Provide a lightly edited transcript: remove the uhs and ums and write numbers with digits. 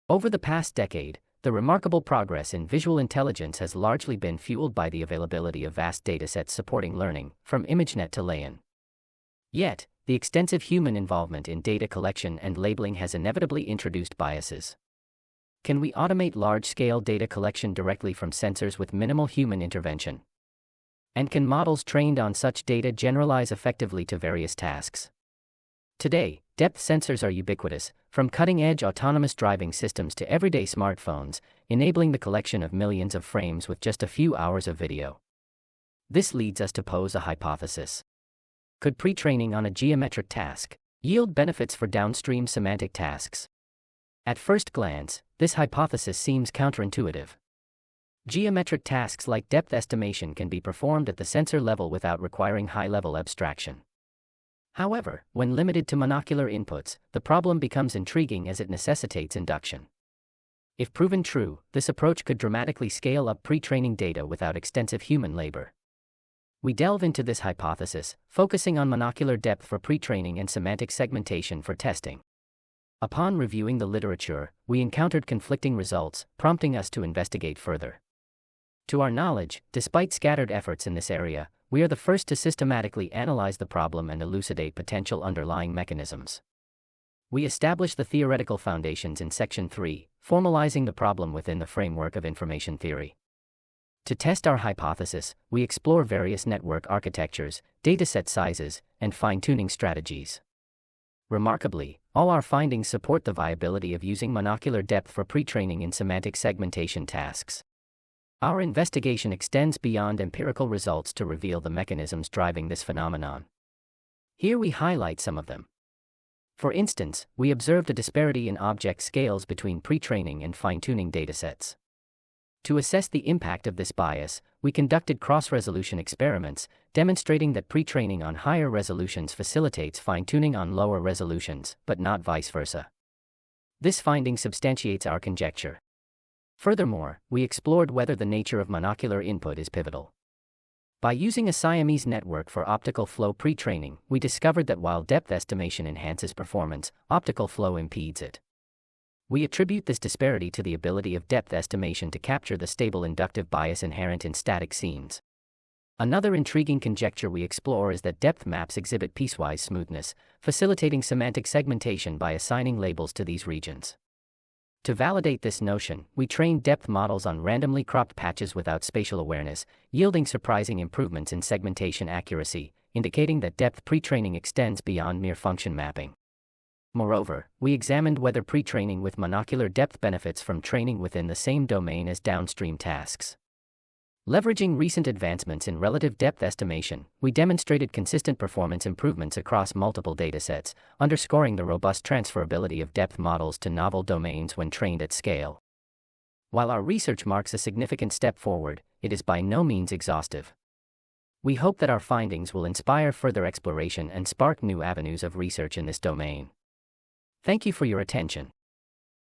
Over the past decade, the remarkable progress in visual intelligence has largely been fueled by the availability of vast datasets supporting learning, from ImageNet to LAN. Yet, the extensive human involvement in data collection and labeling has inevitably introduced biases. Can we automate large-scale data collection directly from sensors with minimal human intervention? And can models trained on such data generalize effectively to various tasks? Today, depth sensors are ubiquitous, from cutting-edge autonomous driving systems to everyday smartphones, enabling the collection of millions of frames with just a few hours of video. This leads us to pose a hypothesis. Could pre-training on a geometric task yield benefits for downstream semantic tasks? At first glance, this hypothesis seems counterintuitive. Geometric tasks like depth estimation can be performed at the sensor level without requiring high-level abstraction. However, when limited to monocular inputs, the problem becomes intriguing as it necessitates induction. If proven true, this approach could dramatically scale up pre-training data without extensive human labor. We delve into this hypothesis, focusing on monocular depth for pre-training and semantic segmentation for testing. Upon reviewing the literature, we encountered conflicting results, prompting us to investigate further. To our knowledge, despite scattered efforts in this area, we are the first to systematically analyze the problem and elucidate potential underlying mechanisms. We established the theoretical foundations in Section 3, formalizing the problem within the framework of information theory. To test our hypothesis, we explore various network architectures, dataset sizes, and fine-tuning strategies. Remarkably, all our findings support the viability of using monocular depth for pre-training in semantic segmentation tasks. Our investigation extends beyond empirical results to reveal the mechanisms driving this phenomenon. Here we highlight some of them. For instance, we observed a disparity in object scales between pre-training and fine-tuning datasets. To assess the impact of this bias, we conducted cross-resolution experiments, demonstrating that pre-training on higher resolutions facilitates fine-tuning on lower resolutions, but not vice versa. This finding substantiates our conjecture. Furthermore, we explored whether the nature of monocular input is pivotal. By using a Siamese network for optical flow pre-training, we discovered that while depth estimation enhances performance, optical flow impedes it. We attribute this disparity to the ability of depth estimation to capture the stable inductive bias inherent in static scenes. Another intriguing conjecture we explore is that depth maps exhibit piecewise smoothness, facilitating semantic segmentation by assigning labels to these regions. To validate this notion, we trained depth models on randomly cropped patches without spatial awareness, yielding surprising improvements in segmentation accuracy, indicating that depth pre-training extends beyond mere function mapping. Moreover, we examined whether pre-training with monocular depth benefits from training within the same domain as downstream tasks. Leveraging recent advancements in relative depth estimation, we demonstrated consistent performance improvements across multiple datasets, underscoring the robust transferability of depth models to novel domains when trained at scale. While our research marks a significant step forward, it is by no means exhaustive. We hope that our findings will inspire further exploration and spark new avenues of research in this domain. Thank you for your attention.